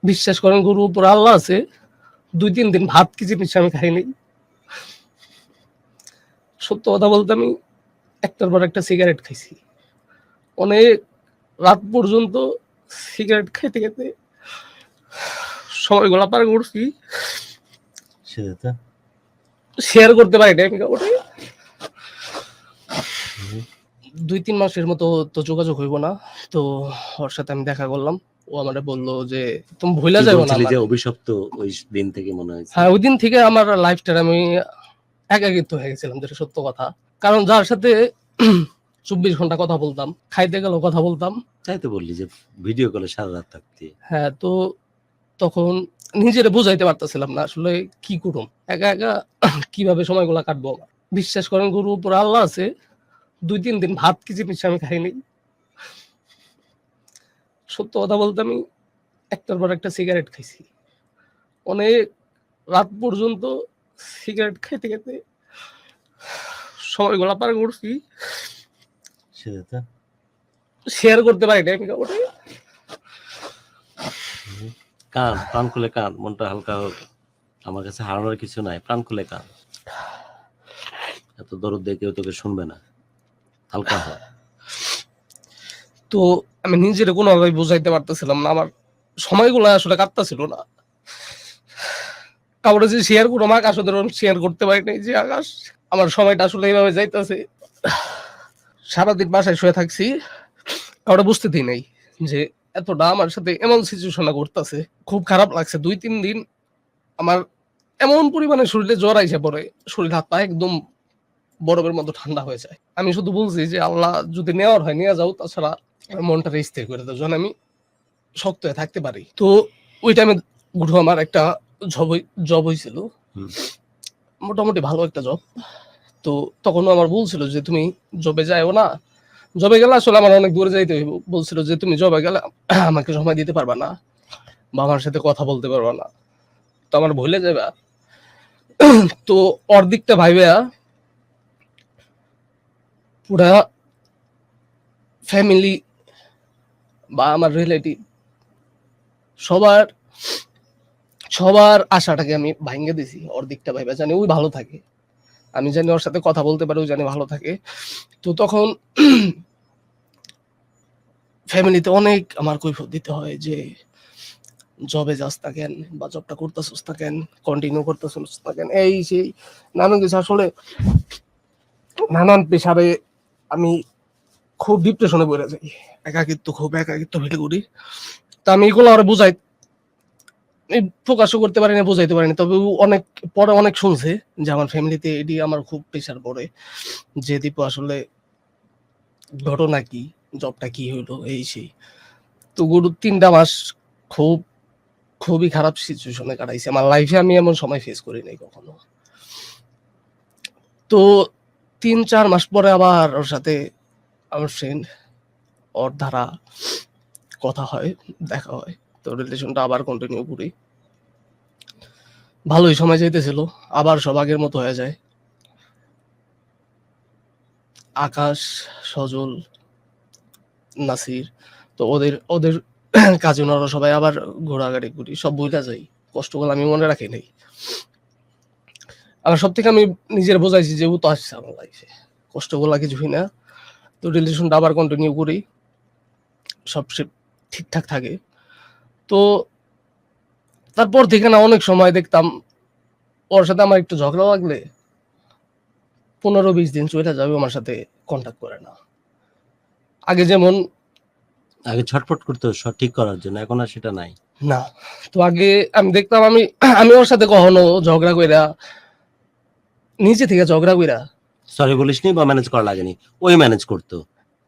বিশ্বাস করেন গরুর উপর আল্লাহ আছে, ২-৩ দিন ভাত কি জিনিস আমি খাইনি। সত্য কথা বলতে আমি একটার পর একটা সিগারেট খাইছি। অনেক রাত পর্যন্ত সিগারেট খাইতে, খাইতে সময়গুলা পার করছি। সেটা তো শেয়ার করতে পারি নাই আমি কাউকে। ২-৩ মাসের মতো তো যোগাযোগ হইব না। তো ওর সাথে আমি দেখা করলাম। ও আমারে বলল যে, "তুমি ভুইলা তুই যাইও না বলছিলি যে আমারে।" অভিশপ্ত ওই দিন থেকে মনে হয়েছে। হ্যাঁ, ওইদিন থেকে আমার লাইফটার আমি একাকিত্ব হয়ে গেছিলাম, যেটা সত্য কথা। কারণ যার সাথে ২৪ ঘন্টা কথা বলতাম, খাইতে গেলেও কথা বলতাম। তাই তো বললি যে ভিডিও কলে সারা রাত থাকতি। হ্যাঁ, তো তখন নিজেরে বুঝাইতে পারতেছিলাম না আসলে কি করুম। একা, একা কিভাবে সময়গুলা কাটবো আমার। বিশ্বাস করেন গরুর উপর আল্লাহ আছে, ২-৩ দিন ভাত কি জিনিস আমি খাইনি। সত্য কথা বলতে আমি একটার পর একটা সিগারেট খাইছি। অনেক রাত পর্যন্ত সিগারেট খাইতে, খাইতে সময়গুলা পার করছি। সেটা তো শেয়ার করতে পারি নাই আমি কাউকে। কান, প্রাণ খুলে কান, মনটা হালকা হোক। আমার কাছে হারানোর কিছু নাই, প্রাণ খুলে কান। এত দরদ দিয়ে কেউ তোকে শুনবে না, হালকা হ। তো আমি নিজেরে কোনোভাবেই বুঝাইতে পারতেছিলাম না। আমার সময়গুলা আসলে কাটতাছিল না। কাউরে যে শেয়ার করবো, আকাশ ওদের শেয়ার করতে পারি নাই যে আকাশ আমার সময়টা আসলে এইভাবে যাইতেছে। সারাদিন বাসায় শুয়ে থাকছি, কাউরে বুঝতে দিই নাই যে এতটা আমার সাথে এমন সিচুয়েশনে ঘটতেছে। খুব খারাপ লাগছে। ২-৩ দিন আমার এমন পরিমাণে শরীরে জ্বর আইসা পড়ে, শরীর হাত পা একদম বরফের মতো ঠান্ডা হয়ে যায়। আমি শুধু বলছি যে, "আল্লাহ যদি নেওয়ার হয় নিয়ে যাও, তাছাড়া মনটারে স্থির করে দাও, যেন আমি শক্ত হয়ে থাকতে পারি।" তো ওই টাইমে গুরু আমার একটা জব হইছিল। মোটামুটি ভালো একটা জব। তো তখনও আমার বলছিল যে, "তুমি জবে যাইও না। জবে গেলে আসলে আমার অনেক দূরে যাইতে হইব।" বলছিল যে, "তুমি জবে গেলে আমাকে সময় দিতে পারবা না বা আমার সাথে কথা বলতে পারবা না। তো আমার ভুলে যাইবা।" তো ওর দিকটা ভাইবা পুরা ফ্যামিলি বা আমার রিলেটিভ সবার সবার আশাটাকে আমি ভাইঙ্গা দিছি ওর দিকটা ভাইবা, জানি ওই ভালো থাকে। আমি জানি ওর সাথে কথা বলতে পারি, ও জানি ভালো থাকে। তো তখন ফ্যামিলিতে অনেক আমার কৈফিয়ত দিতে হয় যে, "জবে যাস না কেন? বা জবটা করতেছস না কেন? কন্টিনিউ করতেছস না কেন?" এই সেই নানান কিছু। আসলে নানান প্রেশারে আমি খুব ডিপ্রেশনে পড়ে যাই। একাকিত্ব ফিল করি। তো আমি এগুলো ওরে বুঝাই প্রকাশও করতে পারিনি, বুঝাইতে পারিনি। তবে ও অনেক পরে অনেক শুনছে যে আমার ফ্যামিলিতে এটি আমার খুব প্রেশার পড়ে। যে, "দীপু আসলে ঘটনা কি? জবটা কি হইলো?" এই সেই। তো গরু ৩ টা মাস খুব, খুবই খারাপ সিচুয়েশনে কাটাইছি। আমার লাইফে আমি এমন সময় ফেস করি নাই কখনো। তো ৩-৪ মাস পরে আবার ওর সাথে আমার ফ্রেন্ড, ওর দ্বারা কথা হয়, দেখা হয়। তো রিলেশনটা আবার কন্টিনিউ করি। ভালোই সময় যাইতেছিল। আবার সব আগের মতো হয়ে যায়। আকাশ, সজল, নাসির, তো ওদের ওদের কাজিনরা সবাই আবার ঘোরাঘুরি করি। সব ভুইলা যাই। কষ্টগুলো আমি মনে রাখি নাই। আবার সবথেকে আমি নিজের বোঝাইছি যে ও তো আসছে আমার লাইফে। কষ্টগুলা কিছুই না। তো রিলেশনটা আবার কন্টিনিউ করি। সব ঠিকঠাক থাকে। তো তারপর থেকে না অনেক সময় দেখতাম ওর সাথে আমার একটু ঝগড়া লাগলে ১৫-২০ দিন চইলা যাবে, আমার সাথে কনট্যাক্ট করে না। আগে যেমন আগে ছটফট করতো ঠিক করার জন্য, এখন আর সেটা নাই। না। তো আগে আমি দেখতাম আমি ওর সাথে কখনো ঝগড়া কইরা, নিজে থেকে ঝগড়া কইরা, সরি বলিসনি বা ম্যানেজ করা লাগেনি, ওই ম্যানেজ করতো।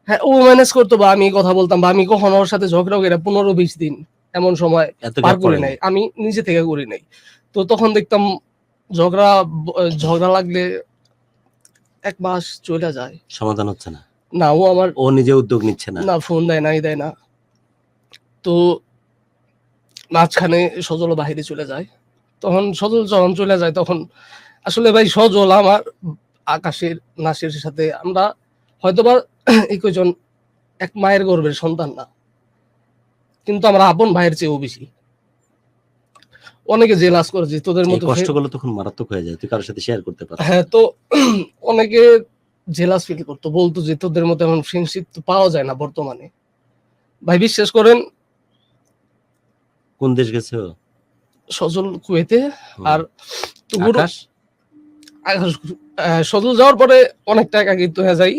হ্যাঁ, ও ম্যানেজ করতো বা আমি কথা বলতাম, বা আমি কখনো ওর সাথে ঝগড়া কইরা ১৫-২০ দিন এমন সময় এত পার গ্যাপ করি পড়েনি। নাই। আমি নিজে থেকে করি নাই। তো তখন দেখতাম ঝগড়া ঝগড়া লাগলে ১ মাস চইলা যায়। সমাধান হচ্ছে না। না, ও আমার ও নিজে উদ্যোগ নিচ্ছে না। না ফোন দেয় না, দেয় না। তো মাঝখানে সজলও বাহিরে চলে যায়। তখন সজল যখন চলে যায়, তখন আসলে ভাই সজল আমার আকাশের, নাসিরের সাথে আমরা হয়তোবা একই জন এক মায়ের গর্ভের সন্তান না। কিন্তু আমরা আপন ভাইয়ের চেয়েও বেশি। অনেকে জেলাস করে যে তোদের এই মতো কষ্টগুলো তখন মারাত্মক হয়ে যায়, তুই কারোর সাথে শেয়ার করতে পারছিস না। হ্যাঁ, তো অনেকে জেলাস ফিল করতো, বলতো যে তোদের মতো এমন ফ্রেন্ডশিপ তো পাওয়া যায় না বর্তমানে। ভাই বিশ্বাস করেন, কোন দেশ গেছে ও? সজল কুয়েতে। হুম। আর তো গুরু আকাশ সজল যাওয়ার পরে অনেক টাকা কিন্তু হয়ে যাই।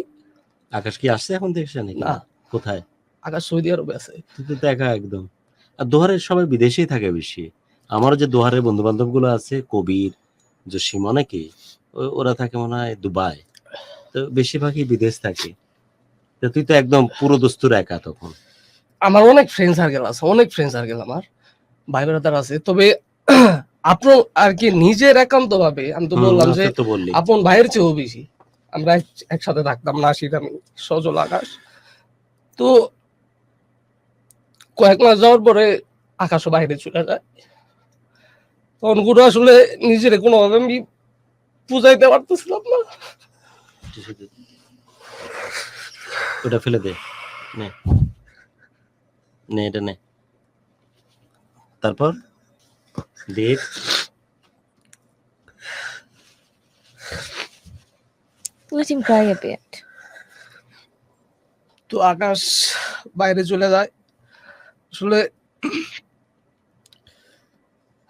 আকাশ কি আসছে এখন দেশে নাকি? না, কোথায়? আকাশ সৌদি আরবে আছে। তুই তো একা একদম। আর দোহারের সবাই বিদেশেই থাকে বেশি। আমারও যে দোহারের বন্ধু বান্ধব গুলো আছে, কবির, জসিম, অনেকে ওরা থাকে মনে হয় দুবাই, তো বেশিরভাগই বিদেশ থাকে। তো তুই তো একদম পুরো দস্তুর একা তখন। আমার অনেক ফ্রেন্ড সার্কেল আছে, অনেক ফ্রেন্ড সার্কেল আমার ভাই ব্রাদার আছে। তবে আপনার আর কি নিজের একান্ত ভাবে আমি তো বললাম যে তো বললি আপন ভাইয়ের চেয়েও বেশি আমরা একসাথে থাকতাম, নাসির, আমি, সজল, আকাশ। তো কয়েক মাস যাওয়ার পরে আকাশও বাইরে চলে যায়। তখন গুরু আসলে নিজের কোনোভাবে আমি বুঝাইতে পারতেছিলাম না। ওটা ফেলে দে, নে নে এটা নে। তারপর দেব Let him cry a bit. তো আকাশ বাইরে চলে যায়। আসলে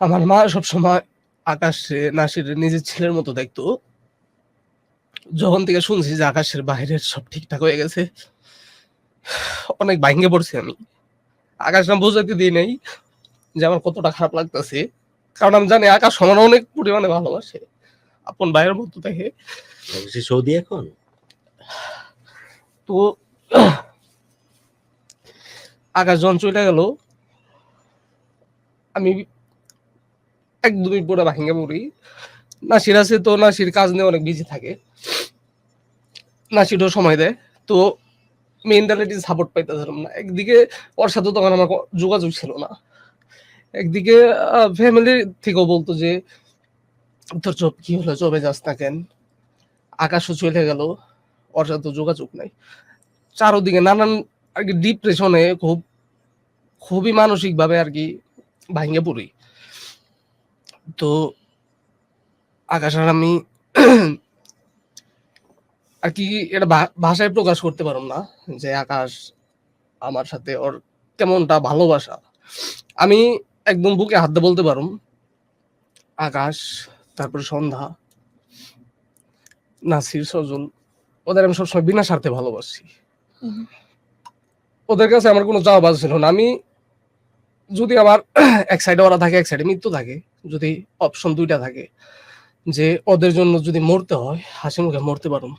আমার মা সবসময় আকাশে নাসির নিজের ছেলের মতো দেখতো। যখন থেকে শুনছি যে আকাশের বাইরের সব ঠিকঠাক হয়ে গেছে, অনেক ভাঙ্গে পড়ছি আমি। আকাশ না বোঝাইতে দিই নাই যে আমার কতটা খারাপ লাগতেছে, কারণ আমি জানি আকাশ আমার অনেক পরিমাণে ভালোবাসে, আপন ভাইয়ের মতো দেখে। সে সৌদি এখন। তো আকাশ যখন চলে গেল, আমি একদমই পুরো ভাঙ্গে পড়ি। নাসির আছে, তো নাসির কাজ নিয়ে অনেক বিজি থাকে, নাসিরও সময় দেয়। তো মেন্টালিটি সাপোর্ট পাইতেছিলাম না। একদিকে ওর সাথে তখন আমার যোগাযোগ ছিল না, একদিকে ফ্যামিলি থেকেও বলতো যে তোর জব কি হলো, জবে যাস না কেন। আকাশও চলে গেল, ওর সাথে যোগাযোগ নাই। চারোদিকে নানান আর কি ডিপ্রেশনে খুবই মানসিক ভাবে আর কি ভাঙ্গে পড়ি। তো আকাশ আর আমি আর কি এটা ভাষায় প্রকাশ করতে পারলাম না যে আকাশ আমার সাথে ওর কেমনটা ভালোবাসা। আমি একদম বুকে হাত দিয়ে বলতে পারুম, আকাশ, তারপরে সন্ধ্যা, নাসির, সজল, ওদের আমি সবসময় বিনা স্বার্থে ভালোবাসি। ওদের কাছে আমার কোনো চাওয়া পাওয়া ছিল না। আমি যদি আমার এক সাইডে ওরা থাকে, এক সাইডে মৃত্যু থাকে, যদি অপশন দুইটা থাকে যে ওদের জন্য যদি মরতে হয়, হাসি মুখে মরতে পারুম।